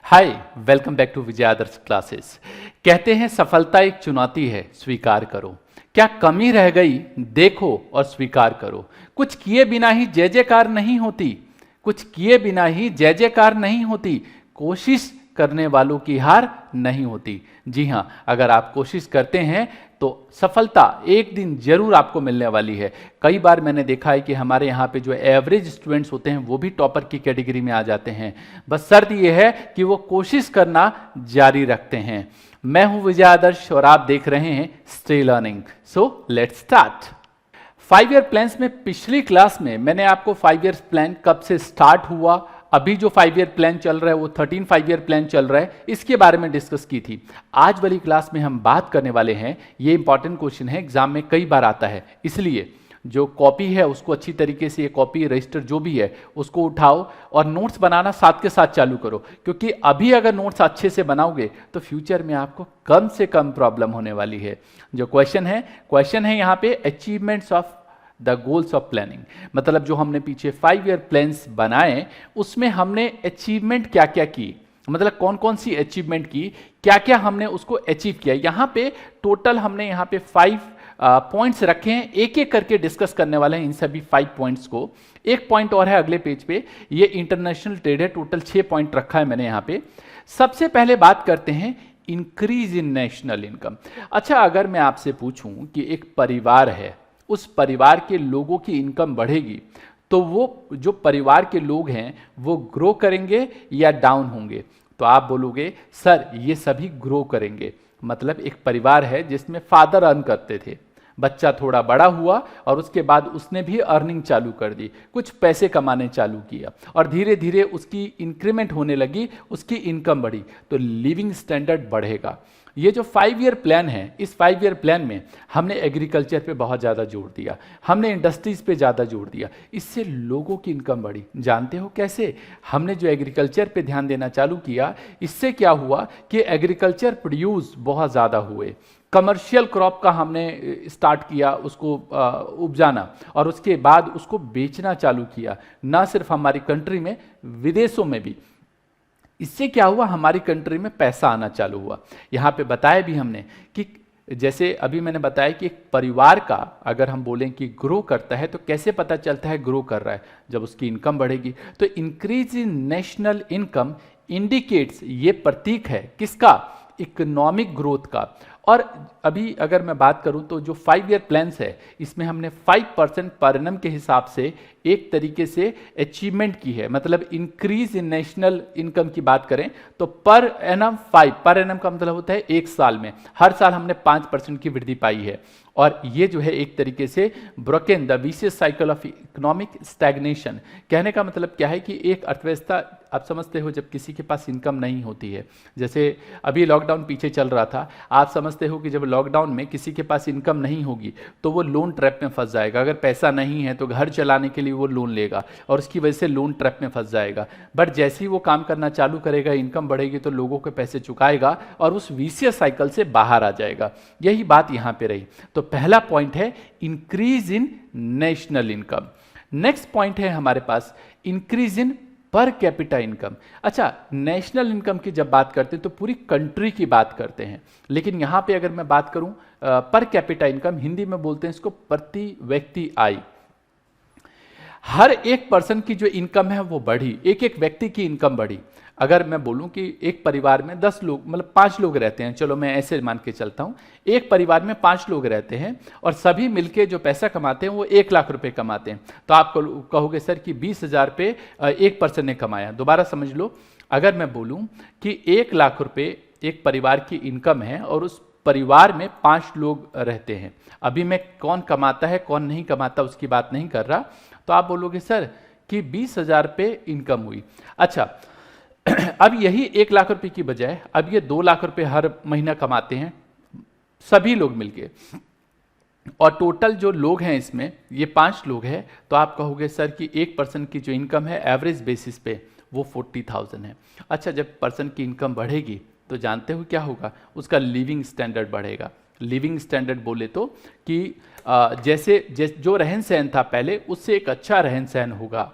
Hi, welcome back to Vijay Adarsh classes. कहते हैं सफलता एक चुनौती है, स्वीकार करो। क्या कमी रह गई, देखो और स्वीकार करो। कुछ किए बिना ही जय जयकार नहीं होती, कुछ किए बिना ही जय जयकार नहीं होती। कोशिश करने वालों की हार नहीं होती। जी हाँ, अगर आप कोशिश करते हैं तो सफलता एक दिन जरूर आपको मिलने वाली है। कई बार मैंने देखा है कि हमारे यहाँ पे जो एवरेज स्टूडेंट्स होते हैं वो भी टॉपर की कैटेगरी में आ जाते हैं। बस शर्त यह है कि वो कोशिश करना जारी रखते हैं। मैं हूं विजय आदर्श और आप देख रहे हैं stay learning. So let's start. 5 year plans में पिछली क्लास में मैंने आपको 5 ईयर प्लान कब से स्टार्ट हुआ, अभी जो 5 ईयर प्लान चल रहा है वो 13 5 ईयर प्लान चल रहा है, इसके बारे में डिस्कस की थी। आज वाली क्लास में हम बात करने वाले हैं, ये इंपॉर्टेंट क्वेश्चन है, एग्जाम में कई बार आता है, इसलिए जो कॉपी है उसको अच्छी तरीके से, ये कॉपी रजिस्टर जो भी है उसको उठाओ और नोट्स बनाना साथ के साथ चालू करो, क्योंकि अभी अगर नोट्स अच्छे से बनाओगे तो फ्यूचर में आपको कम से कम प्रॉब्लम होने वाली है। जो क्वेश्चन है यहाँ पे achievements of the goals of planning, मतलब जो हमने पीछे 5 ईयर प्लान्स बनाए उसमें हमने अचीवमेंट क्या क्या की, मतलब कौन कौन सी अचीवमेंट की, क्या क्या हमने उसको अचीव किया। यहाँ पे टोटल हमने यहाँ पे 5 पॉइंट्स रखे हैं, एक एक करके डिस्कस करने वाले हैं इन सभी 5 पॉइंट्स को। एक पॉइंट और है अगले पेज पे, ये इंटरनेशनल ट्रेड है। टोटल 6 पॉइंट रखा है मैंने यहाँ पे। सबसे पहले बात करते हैं इंक्रीज इन नेशनल इनकम। अच्छा, अगर मैं आपसे पूछूं कि एक परिवार है, उस परिवार के लोगों की इनकम बढ़ेगी तो वो जो परिवार के लोग हैं वो ग्रो करेंगे या डाउन होंगे, तो आप बोलोगे सर ये सभी ग्रो करेंगे। मतलब एक परिवार है जिसमें फादर अर्न करते थे, बच्चा थोड़ा बड़ा हुआ और उसके बाद उसने भी अर्निंग चालू कर दी, कुछ पैसे कमाने चालू किया और धीरे धीरे उसकी इंक्रीमेंट होने लगी, उसकी इनकम बढ़ी तो लिविंग स्टैंडर्ड बढ़ेगा। ये जो 5 ईयर प्लान है, इस 5 ईयर प्लान में हमने एग्रीकल्चर पे बहुत ज़्यादा जोर दिया, हमने इंडस्ट्रीज पे ज़्यादा जोर दिया, इससे लोगों की इनकम बढ़ी। जानते हो कैसे? हमने जो एग्रीकल्चर पे ध्यान देना चालू किया, इससे क्या हुआ कि एग्रीकल्चर प्रोड्यूस बहुत ज़्यादा हुए। कमर्शियल क्रॉप का हमने स्टार्ट किया, उसको उपजाना और उसके बाद उसको बेचना चालू किया, ना सिर्फ हमारी कंट्री में, विदेशों में भी। इससे क्या हुआ, हमारी कंट्री में पैसा आना चालू हुआ। यहाँ पे बताया भी हमने कि जैसे अभी मैंने बताया कि एक परिवार का अगर हम बोलें कि ग्रो करता है तो कैसे पता चलता है ग्रो कर रहा है, जब उसकी इनकम बढ़ेगी। तो increase in national income indicates, ये प्रतीक है किसका? इकोनॉमिक ग्रोथ का। और अभी अगर मैं बात करूं तो जो 5 ईयर प्लान्स है इसमें हमने 5% पर एनम के हिसाब से एक तरीके से अचीवमेंट की है। मतलब इंक्रीज इन नेशनल इनकम की बात करें तो पर एनम 5, पर एनम का मतलब होता है एक साल में, हर साल हमने 5% की वृद्धि पाई है। और ये जो है एक तरीके से broken the vicious cycle of economic stagnation. कहने का मतलब क्या है कि एक अर्थव्यवस्था, आप समझते हो जब किसी के पास इनकम नहीं होती है, जैसे अभी लॉकडाउन पीछे चल रहा था, आप समझते हो कि जब लॉकडाउन में किसी के पास इनकम नहीं होगी तो वो लोन ट्रैप में फंस जाएगा। अगर पैसा नहीं है तो घर चलाने के लिए वो लोन लेगा और उसकी वजह से लोन ट्रैप में फंस जाएगा। बट जैसे ही वो काम करना चालू करेगा, इनकम बढ़ेगी तो लोगों के पैसे चुकाएगा और उस विशियस साइकिल से बाहर आ जाएगा। यही बात यहाँ पे रही। तो पहला पॉइंट है increase in national income. Next point है हमारे पास increase in per capita income. अच्छा, नेशनल इनकम की जब बात करते हैं तो पूरी कंट्री की बात करते हैं, लेकिन यहाँ पे अगर मैं बात करूं पर कैपिटा इनकम, हिंदी में बोलते हैं इसको प्रति व्यक्ति आय। हर एक पर्सन की जो इनकम है वो बढ़ी, एक एक व्यक्ति की इनकम बढ़ी। अगर मैं बोलूं कि एक परिवार में 10 लोग, मतलब 5 लोग रहते हैं, चलो मैं ऐसे मान के चलता हूं, एक परिवार में 5 लोग रहते हैं और सभी मिलके जो पैसा कमाते हैं वो 1 लाख रुपए कमाते हैं, तो आप कहोगे सर कि 20,000 पे एक पर्सन ने कमाया। दोबारा समझ लो, अगर मैं बोलूं कि 1 लाख रुपए एक परिवार की इनकम है और उस परिवार में 5 लोग रहते हैं, अभी मैं कौन कमाता है कौन नहीं कमाता उसकी बात नहीं कर रहा, तो आप बोलोगे सर कि 20,000 पे इनकम हुई। अच्छा, अब यही 1 लाख रुपए की बजाय अब ये 2 लाख रुपए हर महीना कमाते हैं सभी लोग मिलके, और टोटल जो लोग हैं इसमें ये 5 लोग हैं, तो आप कहोगे सर कि एक पर्सन की जो इनकम है एवरेज बेसिस पे वो 40,000 है। अच्छा, जब पर्सन की इनकम बढ़ेगी तो जानते हो क्या होगा, उसका लिविंग स्टैंडर्ड बढ़ेगा। लिविंग स्टैंडर्ड बोले तो कि जैसे जो रहन सहन था पहले उससे एक अच्छा रहन सहन होगा।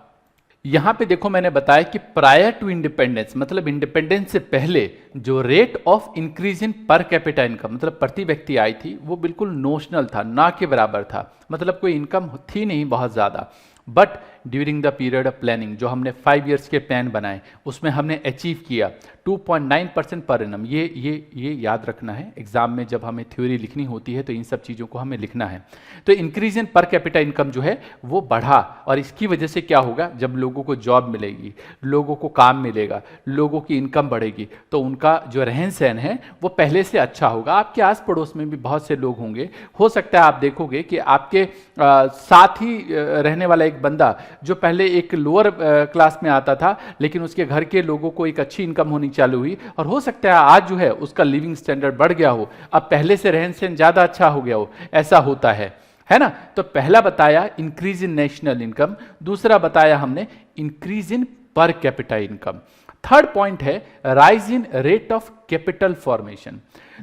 यहां पे देखो मैंने बताया कि प्रायर टू इंडिपेंडेंस, मतलब इंडिपेंडेंस से पहले जो rate of increase in per capita income, मतलब प्रति व्यक्ति आय थी, वो बिल्कुल नोशनल था, ना के बराबर था, मतलब कोई इनकम थी नहीं बहुत ज़्यादा। But during the period of planning, जो हमने 5 ईयर्स के प्लान बनाए, उसमें हमने अचीव किया 2.9% पर एनम। ये याद रखना है, एग्जाम में जब हमें थ्योरी लिखनी होती है तो इन सब चीज़ों को हमें लिखना है। तो increase in per capita income जो है वो बढ़ा, और इसकी वजह से क्या होगा, जब लोगों को जॉब मिलेगी, लोगों को काम मिलेगा, लोगों की इनकम बढ़ेगी, तो उनका जो रहन सहन है वो पहले से अच्छा होगा। आपके आस पड़ोस में भी बहुत से लोग होंगे, हो सकता है आप देखोगे कि आपके साथ ही रहने वाला एक बंदा जो पहले एक लोअर क्लास में आता था, लेकिन उसके घर के लोगों को एक अच्छी इनकम होनी चालू हुई, और हो सकता है आज जो है उसका लिविंग स्टैंडर्ड बढ़ गया हो, अब पहले से रहन सहन ज्यादा अच्छा हो गया हो। ऐसा होता है ना। तो पहला बताया इंक्रीज इन नेशनल इनकम, दूसरा बताया हमने increase in per capita income. Third point है rise in rate of capital formation.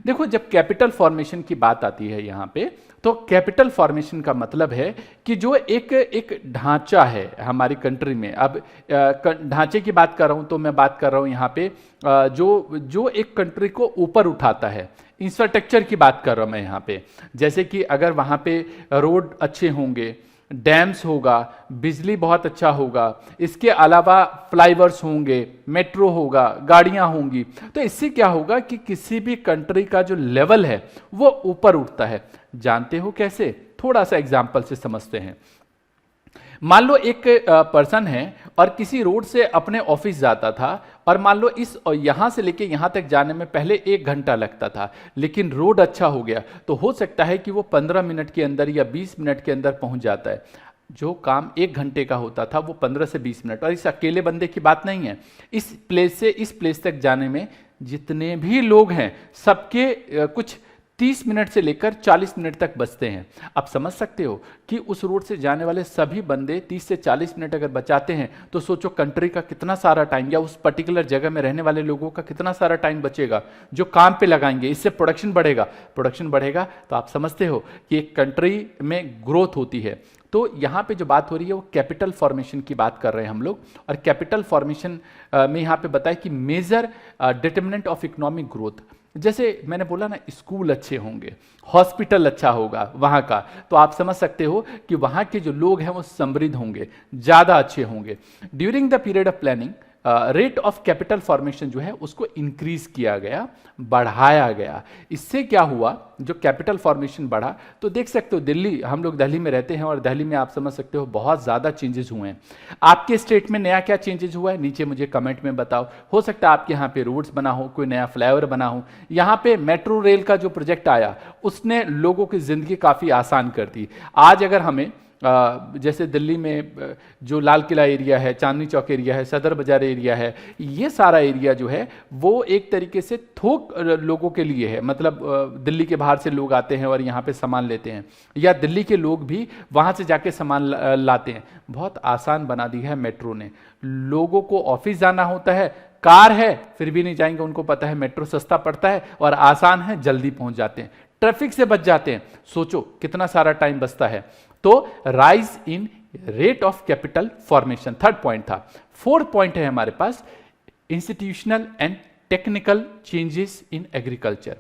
देखो जब कैपिटल फॉर्मेशन की बात आती है यहां पे, तो कैपिटल फॉर्मेशन का मतलब है कि जो एक ढांचा है हमारी कंट्री में, अब ढांचे की बात कर रहा हूं तो मैं बात कर रहा हूं यहां पे जो एक कंट्री को ऊपर उठाता है, इंफ्रास्ट्रक्चर की बात कर रहा हूं मैं यहां पे। जैसे कि अगर वहां पे रोड अच्छे होंगे, डैम्स होगा, बिजली बहुत अच्छा होगा, इसके अलावा फ्लाईओवर्स होंगे, मेट्रो होगा, गाड़ियां होंगी, तो इससे क्या होगा कि किसी भी कंट्री का जो लेवल है वो ऊपर उठता है। जानते हो कैसे? थोड़ा सा एग्जांपल से समझते हैं। मान लो एक पर्सन है और किसी रोड से अपने ऑफिस जाता था, और मान लो इस यहां से लेके यहां तक जाने में पहले 1 घंटा लगता था, लेकिन रोड अच्छा हो गया तो हो सकता है कि वो 15 मिनट के अंदर या 20 मिनट के अंदर पहुंच जाता है। जो काम 1 घंटे का होता था वो 15 से 20 मिनट। और इस अकेले बंदे की बात नहीं है, इस प्लेस से इस प्लेस तक जाने में जितने भी लोग हैं सबके कुछ 30 मिनट से लेकर 40 मिनट तक बचते हैं। आप समझ सकते हो कि उस रोड से जाने वाले सभी बंदे 30 से 40 मिनट अगर बचाते हैं, तो सोचो कंट्री का कितना सारा टाइम, या उस पर्टिकुलर जगह में रहने वाले लोगों का कितना सारा टाइम बचेगा जो काम पे लगाएंगे। इससे प्रोडक्शन बढ़ेगा, प्रोडक्शन बढ़ेगा तो आप समझते हो कि एक कंट्री में ग्रोथ होती है। तो यहाँ पे जो बात हो रही है वो कैपिटल फॉर्मेशन की बात कर रहे हैं हम लोग। और कैपिटल फॉर्मेशन में यहाँ पे बताया कि major determinant of economic growth. जैसे मैंने बोला ना, स्कूल अच्छे होंगे, हॉस्पिटल अच्छा होगा वहाँ का, तो आप समझ सकते हो कि वहाँ के जो लोग हैं वो समृद्ध होंगे, ज़्यादा अच्छे होंगे। During the period of planning rate of capital formation जो है उसको इंक्रीज किया गया, बढ़ाया गया। इससे क्या हुआ, जो कैपिटल फॉर्मेशन बढ़ा, तो देख सकते हो दिल्ली, हम लोग दिल्ली में रहते हैं और दिल्ली में आप समझ सकते हो बहुत ज़्यादा चेंजेस हुए हैं। आपके स्टेट में नया क्या चेंजेस हुआ है नीचे मुझे कमेंट में बताओ। हो सकता है आपके यहाँ पे रोड्स बना हो, कोई नया फ्लाईओवर बना हो। यहाँ पे मेट्रो रेल का जो प्रोजेक्ट आया उसने लोगों की ज़िंदगी काफ़ी आसान कर दी। आज अगर हमें जैसे दिल्ली में जो लाल किला एरिया है, चांदनी चौक एरिया है, सदर बाजार एरिया है, ये सारा एरिया जो है वो एक तरीके से थोक लोगों के लिए है। मतलब दिल्ली के बाहर से लोग आते हैं और यहाँ पे सामान लेते हैं, या दिल्ली के लोग भी वहाँ से जाके सामान लाते हैं। बहुत आसान बना दी है मेट्रो ने। लोगों को ऑफिस जाना होता है, कार है फिर भी नहीं जाएंगे, उनको पता है मेट्रो सस्ता पड़ता है और आसान है, जल्दी पहुँच जाते हैं, ट्रैफिक से बच जाते हैं। सोचो कितना सारा टाइम बचता है। तो rise in rate of capital formation third point था। फोर्थ पॉइंट है हमारे पास institutional and technical changes in agriculture.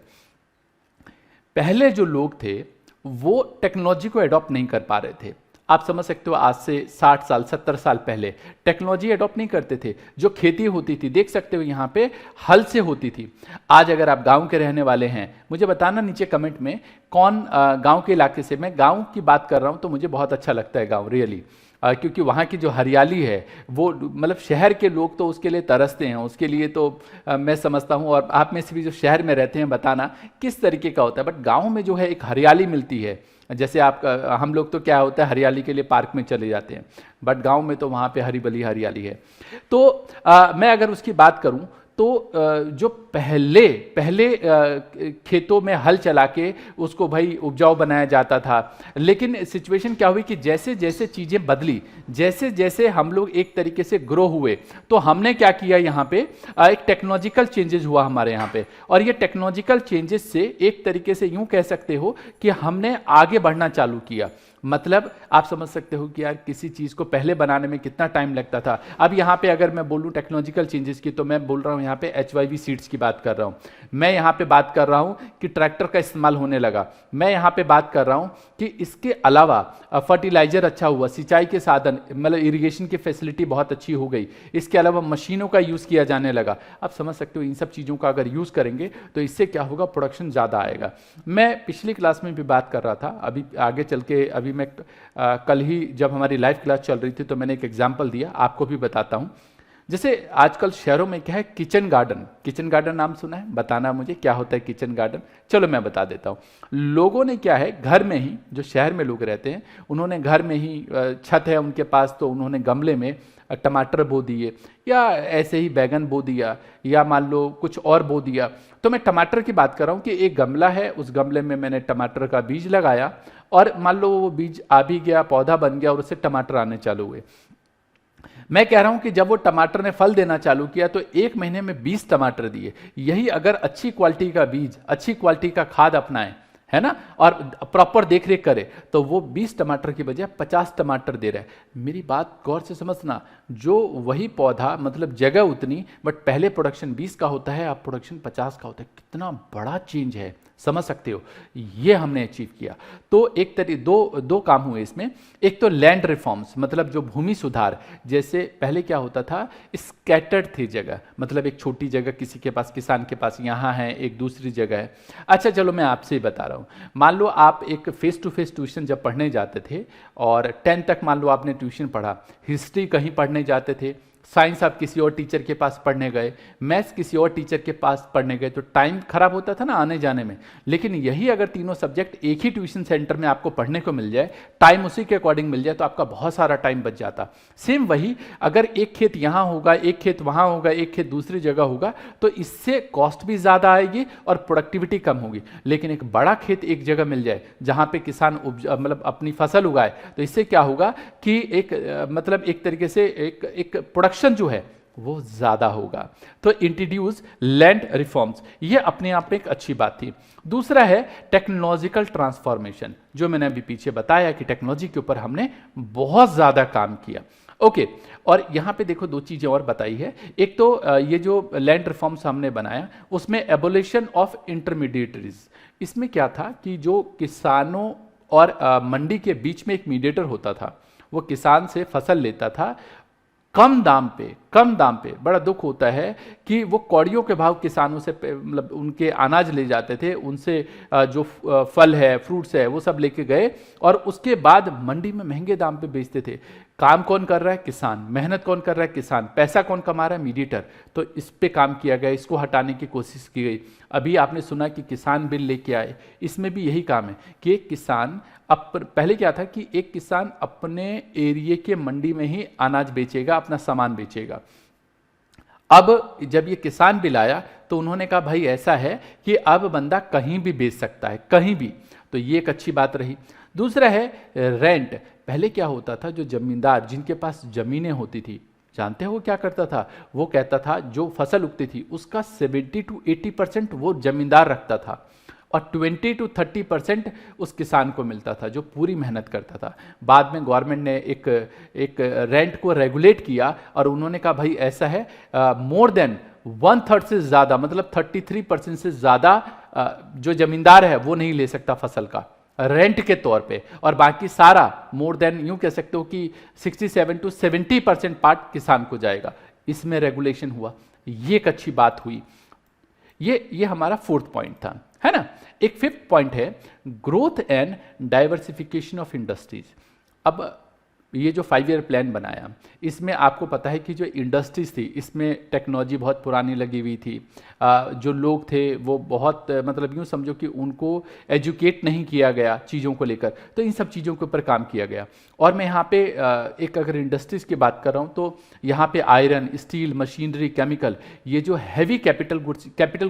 पहले जो लोग थे वो टेक्नोलॉजी को एडॉप्ट नहीं कर पा रहे थे। आप समझ सकते हो आज से 60 साल 70 साल पहले टेक्नोलॉजी एडॉप्ट नहीं करते थे। जो खेती होती थी देख सकते हो यहाँ पे हल से होती थी। आज अगर आप गांव के रहने वाले हैं, मुझे बताना नीचे कमेंट में कौन गांव के इलाके से। मैं गांव की बात कर रहा हूँ तो मुझे बहुत अच्छा लगता है गांव रियली, क्योंकि वहाँ की जो हरियाली है वो, मतलब शहर के लोग तो उसके लिए तरसते हैं, उसके लिए तो मैं समझता हूँ। और आप में से भी जो शहर में रहते हैं बताना किस तरीके का होता है। बट गांव में जो है एक हरियाली मिलती है। जैसे हम लोग तो क्या होता है हरियाली के लिए पार्क में चले जाते हैं, बट गांव में तो वहाँ पे हरी भरी हरियाली है। तो मैं अगर उसकी बात करूँ तो जो पहले खेतों में हल चला के उसको भाई उपजाऊ बनाया जाता था, लेकिन सिचुएशन क्या हुई कि जैसे जैसे चीज़ें बदली, जैसे जैसे हम लोग एक तरीके से ग्रो हुए, तो हमने क्या किया यहाँ पे एक टेक्नोलॉजिकल चेंजेस हुआ हमारे यहाँ पे। और ये टेक्नोलॉजिकल चेंजेस से एक तरीके से यूँ कह सकते हो कि हमने आगे बढ़ना चालू किया। मतलब आप समझ सकते हो कि यार किसी चीज़ को पहले बनाने में कितना टाइम लगता था। अब यहाँ पे अगर मैं बोलूँ टेक्नोलॉजिकल चेंजेस की, तो मैं बोल रहा हूँ यहाँ पे HYV सीड्स की बात कर रहा हूँ, मैं यहाँ पे बात कर रहा हूँ कि ट्रैक्टर का इस्तेमाल होने लगा, मैं यहाँ पे बात कर रहा हूँ कि इसके अलावा फर्टिलाइजर अच्छा हुआ, सिंचाई के साधन मतलब इरिगेशन की फैसिलिटी बहुत अच्छी हो गई, इसके अलावा मशीनों का यूज़ किया जाने लगा। आप समझ सकते हो इन सब चीज़ों का अगर यूज़ करेंगे तो इससे क्या होगा, प्रोडक्शन ज़्यादा आएगा। मैं पिछली क्लास में भी बात कर रहा था, अभी आगे चल के अभी मैं कल ही जब हमारी लाइव क्लास चल रही थी तो मैंने एक एग्जाम्पल दिया, आपको भी बताता हूँ। जैसे आजकल शहरों में क्या है, किचन गार्डन, किचन गार्डन नाम सुना है, बताना मुझे क्या होता है किचन गार्डन। चलो मैं बता देता हूँ। लोगों ने क्या है, घर में ही, जो शहर में लोग रहते हैं उन्होंने घर में ही छत है उनके पास, तो उन्होंने गमले में टमाटर बो दिए या ऐसे ही बैगन बो दिया या मान लो कुछ और बो दिया। तो मैं टमाटर की बात कर रहा हूँ कि एक गमला है, उस गमले में मैंने टमाटर का बीज लगाया और मान लो वो बीज आ भी गया, पौधा बन गया और उससे टमाटर आने चालू हुए। मैं कह रहा हूं कि जब वो टमाटर ने फल देना चालू किया तो 1 महीने में 20 टमाटर दिए। यही अगर अच्छी क्वालिटी का बीज, अच्छी क्वालिटी का खाद अपनाएं, है ना, और प्रॉपर देख रेख करे, तो वो 20 टमाटर की बजाय 50 टमाटर दे रहा है। मेरी बात गौर से समझना, जो वही पौधा मतलब जगह उतनी बट पहले प्रोडक्शन 20 का होता है, अब प्रोडक्शन 50 का होता है। कितना बड़ा चेंज है, समझ सकते हो, ये हमने अचीव किया। तो एक दो काम हुए इसमें। एक तो लैंड रिफॉर्म्स, मतलब जो भूमि सुधार, जैसे पहले क्या होता था, स्कैटर्ड थी जगह, मतलब एक छोटी जगह किसी के पास, किसान के पास यहाँ है, एक दूसरी जगह है। अच्छा चलो मैं आपसे ही बता रहा हूँ, मान लो आप एक फेस टू फेस ट्यूशन जब पढ़ने जाते थे और 10 तक मान लो आपने ट्यूशन पढ़ा, हिस्ट्री कहीं पढ़ने जाते थे, साइंस आप किसी और टीचर के पास पढ़ने गए, मैथ्स किसी और टीचर के पास पढ़ने गए, तो टाइम खराब होता था ना आने जाने में। लेकिन यही अगर तीनों सब्जेक्ट एक ही ट्यूशन सेंटर में आपको पढ़ने को मिल जाए, टाइम उसी के अकॉर्डिंग मिल जाए, तो आपका बहुत सारा टाइम बच जाता। सेम वही अगर एक खेत यहाँ होगा, एक खेत वहाँ होगा, एक खेत दूसरी जगह होगा, तो इससे कॉस्ट भी ज़्यादा आएगी और प्रोडक्टिविटी कम होगी। लेकिन एक बड़ा खेत एक जगह मिल जाए जहाँ पे किसान मतलब अपनी फसल उगाए, तो इससे क्या होगा कि मतलब एक तरीके से एक प्रोडक्शन जो है वो ज्यादा होगा। तो इंट्रोड्यूस लैंड रिफॉर्म्स, ये अपने आप में एक अच्छी बात थी। दूसरा है टेक्नोलॉजिकल ट्रांसफॉर्मेशन, जो मैंने अभी पीछे बताया कि टेक्नोलॉजी के ऊपर हमने बहुत ज्यादा काम किया। ओके, और यहां पे देखो 2 चीजें और बताई है। एक तो ये जो लैंड रिफॉर्म्स हमने बनाया उसमें एबोलिशन ऑफ इंटरमीडिएटरीज, इसमें क्या था कि जो किसानों और मंडी के बीच में एक मीडिएटर होता था, वो किसान से फसल लेता था कम दाम पे। बड़ा दुख होता है कि वो कौड़ियों के भाव किसानों से मतलब उनके अनाज ले जाते थे, उनसे जो फल है, फ्रूट्स है, वो सब लेके गए और उसके बाद मंडी में महंगे दाम पे बेचते थे। काम कौन कर रहा है? किसान। मेहनत कौन कर रहा है? किसान। पैसा कौन कमा रहा है? मीडिएटर। तो इस पे काम किया गया, इसको हटाने की कोशिश की गई। अभी आपने सुना कि किसान बिल लेके आए, इसमें भी यही काम है कि एक किसान पहले क्या था कि एक किसान अपने एरिया के मंडी में ही अनाज बेचेगा, अपना सामान बेचेगा। अब जब ये किसान बिल आया तो उन्होंने कहा भाई ऐसा है कि अब बंदा कहीं भी बेच सकता है, कहीं भी। तो ये एक अच्छी बात रही। दूसरा है रेंट। पहले क्या होता था, जो जमींदार जिनके पास जमीनें होती थी, जानते हो वो क्या करता था? वो कहता था जो फसल उगती थी उसका 70 to 80% वो जमींदार रखता था और 20 to 30% उस किसान को मिलता था जो पूरी मेहनत करता था। बाद में गवर्नमेंट ने एक रेंट को रेगुलेट किया और उन्होंने कहा भाई ऐसा है, मोर देन 1/3 से ज़्यादा, मतलब 33% से ज़्यादा जो जमींदार है वो नहीं ले सकता फसल का रेंट के तौर पे, और बाकी सारा मोर देन यूं कह सकते हो कि 67 to 70% पार्ट किसान को जाएगा। इसमें रेगुलेशन हुआ, ये एक अच्छी बात हुई। ये हमारा 4th पॉइंट था, है ना। एक 5th पॉइंट है growth and diversification of industries. अब ये जो 5 ईयर प्लान बनाया, इसमें आपको पता है कि जो इंडस्ट्रीज थी इसमें टेक्नोलॉजी बहुत पुरानी लगी हुई थी, जो लोग थे वो बहुत मतलब यूँ समझो कि उनको एजुकेट नहीं किया गया चीज़ों को लेकर, तो इन सब चीज़ों के ऊपर काम किया गया। और मैं यहाँ पे एक अगर इंडस्ट्रीज़ की बात कर रहा हूँ तो यहाँ पे आयरन, स्टील, मशीनरी, केमिकल, ये जो हैवी कैपिटल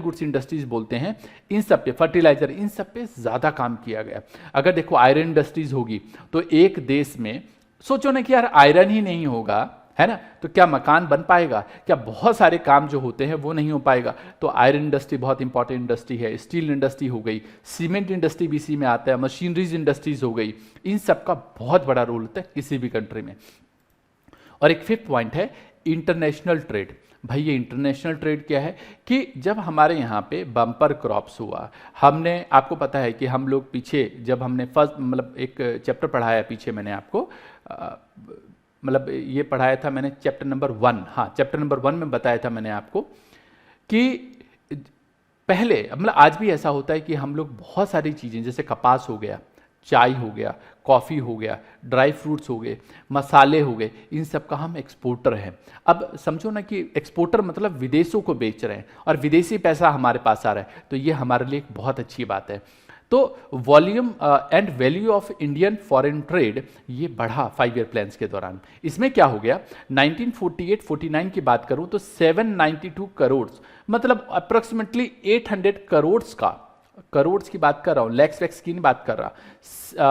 गुड्स इंडस्ट्रीज बोलते हैं, इन सब पे, फर्टिलाइजर, इन सब पे ज़्यादा काम किया गया। अगर देखो आयरन इंडस्ट्रीज होगी तो एक देश में सोचो ना कि यार आयरन ही नहीं होगा, है ना। तो क्या मकान बन पाएगा, क्या बहुत सारे काम जो होते हैं वो नहीं हो पाएगा। तो आयरन इंडस्ट्री बहुत इंपॉर्टेंट इंडस्ट्री है, स्टील इंडस्ट्री हो गई, सीमेंट इंडस्ट्री भी इसी में आता है, मशीनरीज इंडस्ट्रीज हो गई, इन सब का बहुत बड़ा रोल होता है किसी भी कंट्री में। और एक फिफ्थ पॉइंट है इंटरनेशनल ट्रेड। भाई ये इंटरनेशनल ट्रेड क्या है कि जब हमारे यहाँ पे बम्पर क्रॉप्स हुआ, हमने, आपको पता है कि हम लोग पीछे जब हमने फर्स्ट मतलब एक चैप्टर पढ़ाया पीछे मैंने आपको मतलब ये पढ़ाया था मैंने चैप्टर नंबर 1, हाँ चैप्टर नंबर 1 में बताया था मैंने आपको कि पहले मतलब आज भी ऐसा होता है कि हम लोग बहुत सारी चीज़ें जैसे कपास हो गया, चाय हो गया, कॉफ़ी हो गया, ड्राई फ्रूट्स हो गए, मसाले हो गए, इन सब का हम एक्सपोर्टर हैं। अब समझो ना कि एक्सपोर्टर मतलब विदेशों को बेच रहे हैं और विदेशी पैसा हमारे पास आ रहा है, तो ये हमारे लिए एक बहुत अच्छी बात है। तो volume and value of Indian foreign trade ये बढ़ा 5 ईयर प्लान्स के दौरान। इसमें क्या हो गया, 1948-49 की बात करूं तो 792 करोड़ मतलब अप्रोक्सीमेटली 800 करोड़ का, करोड़ की बात कर रहा हूं, लैक्स वैक्स की नहीं बात कर रहा,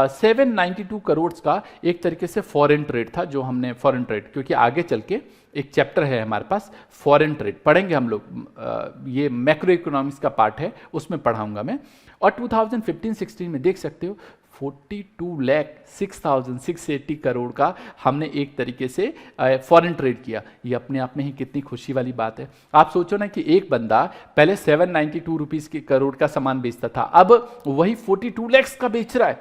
792 करोड़ का एक तरीके से फॉरेन ट्रेड था जो हमने फॉरेन ट्रेड, क्योंकि आगे चल के एक चैप्टर है हमारे पास फॉरेन ट्रेड पढ़ेंगे हम लोग, ये मैक्रो इकोनॉमिक्स का पार्ट है उसमें पढ़ाऊंगा मैं। और 2015-16 में देख सकते हो 42,06,680 करोड़ का हमने एक तरीके से फॉरेन ट्रेड किया। ये अपने आप में ही कितनी खुशी वाली बात है। आप सोचो ना कि एक बंदा पहले 792 रुपीस के करोड़ का सामान बेचता था, अब वही 42 लाख का बेच रहा है,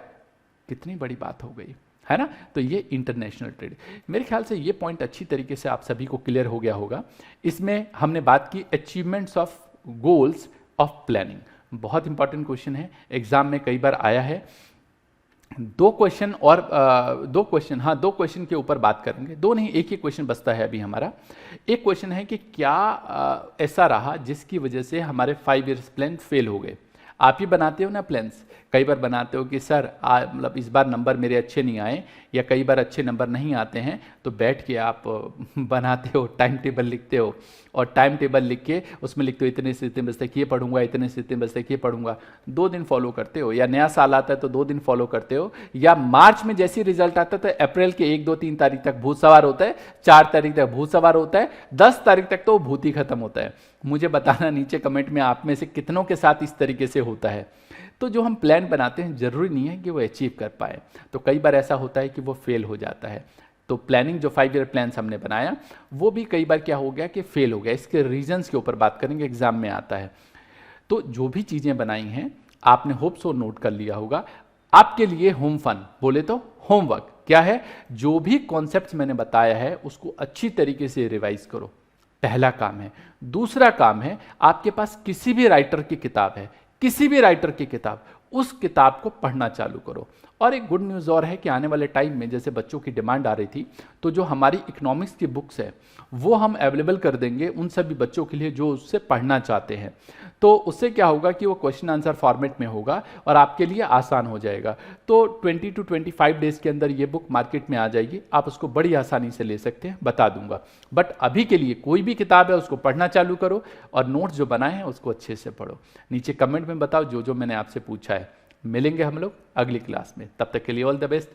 कितनी बड़ी बात हो गई है ना। तो ये इंटरनेशनल ट्रेड, मेरे ख्याल से ये पॉइंट अच्छी तरीके से आप सभी को क्लियर हो गया होगा। इसमें हमने बात की achievements of goals of planning, बहुत इंपॉर्टेंट क्वेश्चन है, एग्जाम में कई बार आया है। दो क्वेश्चन दो क्वेश्चन के ऊपर बात करेंगे, दो नहीं एक ही क्वेश्चन बचता है अभी हमारा। एक क्वेश्चन है कि क्या ऐसा रहा जिसकी वजह से हमारे 5 ईयर्स प्लान फेल हो गए। आप ही बनाते हो ना प्लान्स, कई बार बनाते हो कि सर मतलब इस बार नंबर मेरे अच्छे नहीं आए या कई बार अच्छे नंबर नहीं आते हैं, तो बैठ के आप बनाते हो, टाइम टेबल लिखते हो और टाइम टेबल लिख के उसमें लिखते हो इतने से इतने बजे तक ये पढ़ूंगा, इतने से इतने बजे तक ये पढ़ूंगा। 2 दिन फॉलो करते हो, या नया साल आता है तो 2 दिन फॉलो करते हो, या मार्च में जैसी रिजल्ट आता है तो अप्रैल के 1, 2, 3 तारीख तक भूत सवार होता है, 4 तारीख तक भूत सवार होता है, 10 तारीख तक तो भूत ही खत्म होता है। मुझे बताना नीचे कमेंट में आप में से कितनों के साथ इस तरीके से होता है। तो जो हम प्लान बनाते हैं जरूरी नहीं है कि वो अचीव कर पाए, तो कई बार ऐसा होता है कि वो फेल हो जाता है। तो प्लानिंग जो 5 ईयर प्लान्स हमने बनाया वो भी कई बार क्या हो गया कि फेल हो गया। इसके रीजंस के ऊपर बात करेंगे, एग्जाम में आता है। तो जो भी चीज़ें बनाई हैं आपने होप सो नोट कर लिया होगा। आपके लिए होम फन बोले तो होमवर्क क्या है, जो भी कॉन्सेप्ट्स मैंने बताया है उसको अच्छी तरीके से रिवाइज करो, पहला काम है। दूसरा काम है, आपके पास किसी भी राइटर की किताब है, किसी भी राइटर की किताब, उस किताब को पढ़ना चालू करो। और एक गुड न्यूज़ और है कि आने वाले टाइम में जैसे बच्चों की डिमांड आ रही थी, तो जो हमारी इकोनॉमिक्स की बुक्स है वो हम अवेलेबल कर देंगे उन सभी बच्चों के लिए जो उससे पढ़ना चाहते हैं। तो उससे क्या होगा कि वो क्वेश्चन आंसर फॉर्मेट में होगा और आपके लिए आसान हो जाएगा। तो 20 to 25 डेज के अंदर ये बुक मार्केट में आ जाएगी, आप उसको बड़ी आसानी से ले सकते हैं, बता दूंगा। बट अभी के लिए कोई भी किताब है उसको पढ़ना चालू करो और नोट्स जो बनाए हैं उसको अच्छे से पढ़ो। नीचे कमेंट में बताओ जो जो मैंने आपसे पूछा है। मिलेंगे हम लोग अगली क्लास में, तब तक के लिए ऑल द बेस्ट।